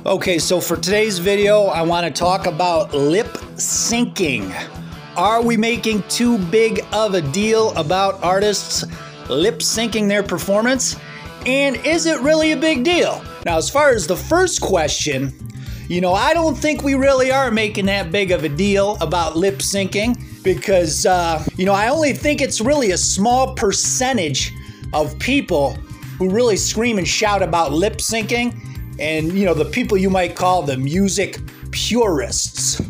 Okay, so for today's video, I want to talk about lip syncing. Are we making too big of a deal about artists lip syncing their performance? And is it really a big deal? Now, as far as the first question, I don't think we really are making that big of a deal about lip syncing because, I only think it's really a small percentage of people who really scream and shout about lip syncing. And, the people you might call the music purists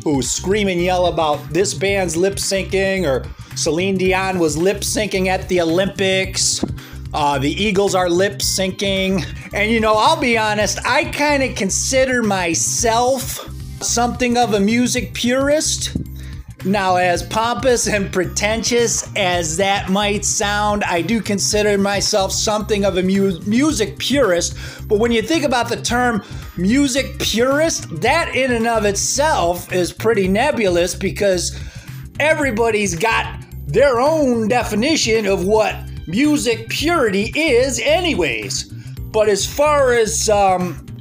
who scream and yell about this band's lip syncing, or Celine Dion was lip syncing at the Olympics. The Eagles are lip syncing. And, I'll be honest, I kind of consider myself something of a music purist. Now, as pompous and pretentious as that might sound, I do consider myself something of a music purist. But when you think about the term music purist, that in and of itself is pretty nebulous because everybody's got their own definition of what music purity is anyways. But as far as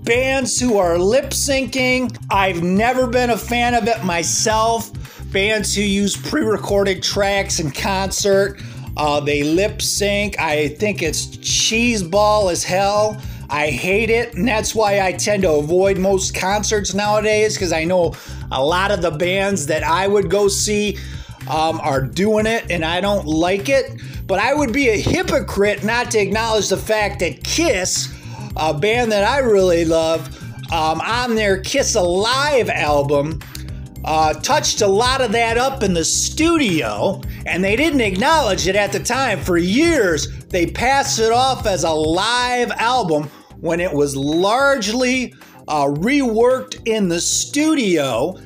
bands who are lip syncing, I've never been a fan of it myself. Bands who use pre-recorded tracks in concert, they lip sync. I think it's cheeseball as hell. I hate it, and that's why I tend to avoid most concerts nowadays, because I know a lot of the bands that I would go see are doing it, and I don't like it. But I would be a hypocrite not to acknowledge the fact that Kiss, a band that I really love, on their Kiss Alive album, touched a lot of that up in the studio, and they didn't acknowledge it at the time. For years, they passed it off as a live album when it was largely reworked in the studio.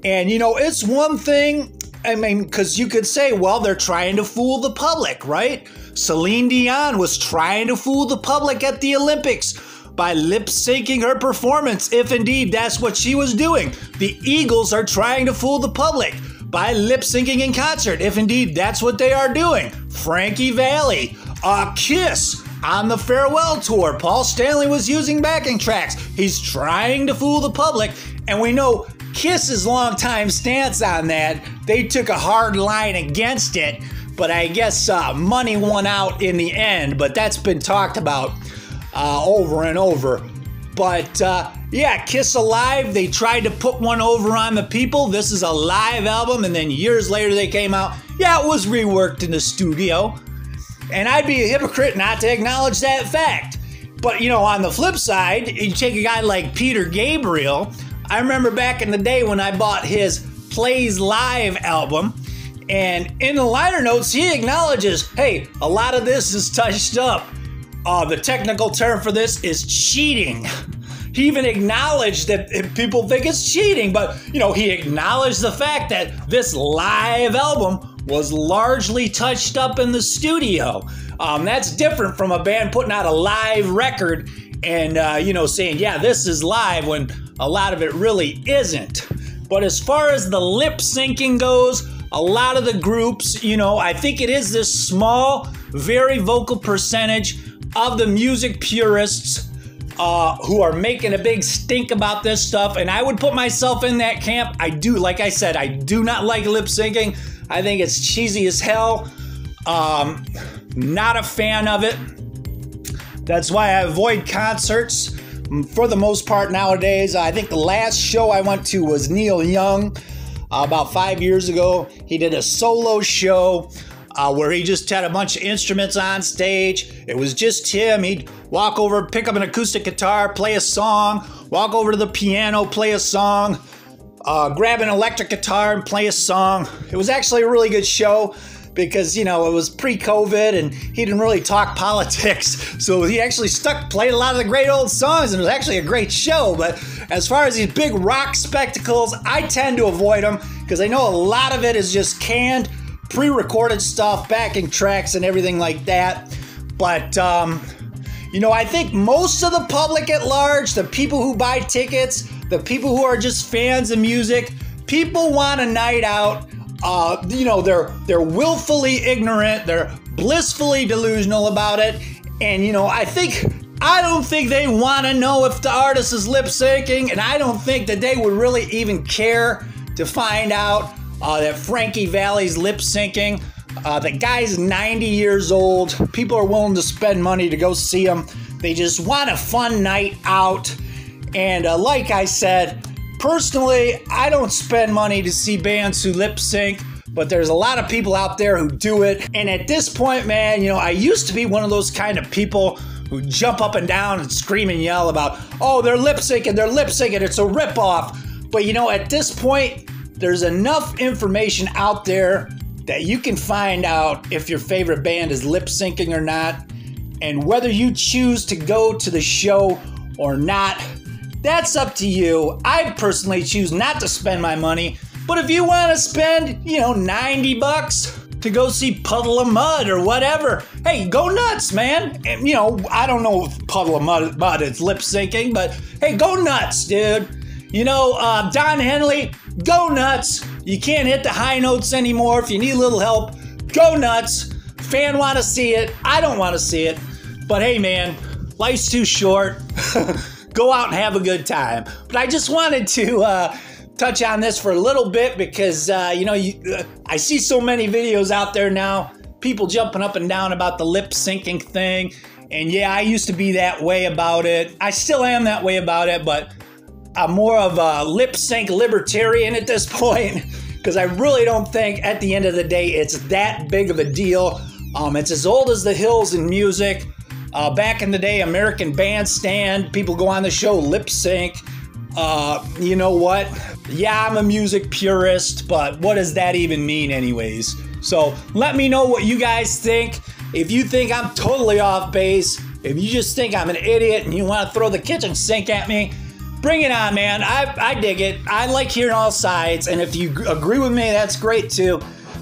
And, it's one thing, because you could say, well, they're trying to fool the public, right? Celine Dion was trying to fool the public at the Olympics by lip syncing her performance, if indeed that's what she was doing. The Eagles are trying to fool the public by lip syncing in concert, if indeed that's what they are doing. Frankie Valli, Kiss on the farewell tour, Paul Stanley was using backing tracks. He's trying to fool the public, and we know Kiss's longtime stance on that. They took a hard line against it, but I guess money won out in the end, but that's been talked about over and over. But Kiss Alive, they tried to put one over on the people. This is a live album, and then years later they came out, it was reworked in the studio. And I'd be a hypocrite not to acknowledge that fact. But on the flip side, you take a guy like Peter Gabriel. I remember back in the day when I bought his Plays Live album, and in the liner notes he acknowledges, hey, a lot of this is touched up. The technical term for this is cheating. He even acknowledged that people think it's cheating, but, he acknowledged the fact that this live album was largely touched up in the studio. That's different from a band putting out a live record and, saying, this is live, when a lot of it really isn't. But as far as the lip syncing goes, a lot of the groups, I think it is this small, very vocal percentage of the music purists who are making a big stink about this stuff, and I would put myself in that camp. Like I said, I do not like lip syncing. I think it's cheesy as hell. Not a fan of it. That's why I avoid concerts for the most part nowadays. I think the last show I went to was Neil Young about 5 years ago. He did a solo show where he just had a bunch of instruments on stage. It was just him. He'd walk over, pick up an acoustic guitar, play a song, walk over to the piano, play a song, grab an electric guitar and play a song. It was actually a really good show because, it was pre-COVID and he didn't really talk politics. So he actually played a lot of the great old songs, and it was actually a great show. But as far as these big rock spectacles, I tend to avoid them because I know a lot of it is just canned, pre-recorded stuff, backing tracks and everything like that. But, I think most of the public at large, the people who buy tickets, the people who are just fans of music, people want a night out. They're willfully ignorant. They're blissfully delusional about it. And, I think I don't think they want to know if the artist is lip syncing, and I don't think that they would really even care to find out that Frankie Valli's lip syncing. The guy's 90 years old. People are willing to spend money to go see him. They just want a fun night out. And like I said, personally, I don't spend money to see bands who lip sync, but there's a lot of people out there who do it. And at this point, man, you know, I used to be one of those kind of people who jump up and down and scream and yell about, oh, they're lip syncing, it's a ripoff. But you know, at this point, there's enough information out there that you can find out if your favorite band is lip syncing or not. And whether you choose to go to the show or not, that's up to you. I personally choose not to spend my money, but if you want to spend, you know, $90 to go see Puddle of Mudd or whatever, hey, go nuts, man. And, you know, I don't know if Puddle of Mudd is lip syncing, but hey, go nuts, dude. You know, Don Henley, go nuts. You can't hit the high notes anymore. If you need a little help, go nuts. Fan want to see it. I don't want to see it. But hey, man, life's too short. Go out and have a good time. But I just wanted to touch on this for a little bit because, you know, I see so many videos out there now, people jumping up and down about the lip syncing thing. And yeah, I used to be that way about it. I still am that way about it, but I'm more of a lip sync libertarian at this point because I really don't think at the end of the day it's that big of a deal. It's as old as the hills in music. Back in the day, American Bandstand, people go on the show lip sync. You know what? Yeah, I'm a music purist, but what does that even mean anyways? So let me know what you guys think. If you think I'm totally off base, if you just think I'm an idiot and you want to throw the kitchen sink at me, bring it on, man. I dig it. I like hearing all sides, and if you agree with me, that's great too.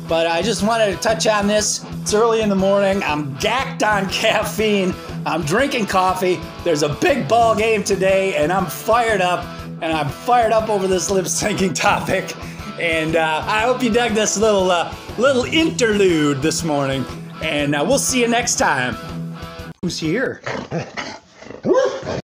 But I just wanted to touch on this. It's early in the morning. I'm gacked on caffeine. I'm drinking coffee. There's a big ball game today, and I'm fired up. And I'm fired up over this lip syncing topic. And I hope you dug this little interlude this morning. And we'll see you next time. Who's here?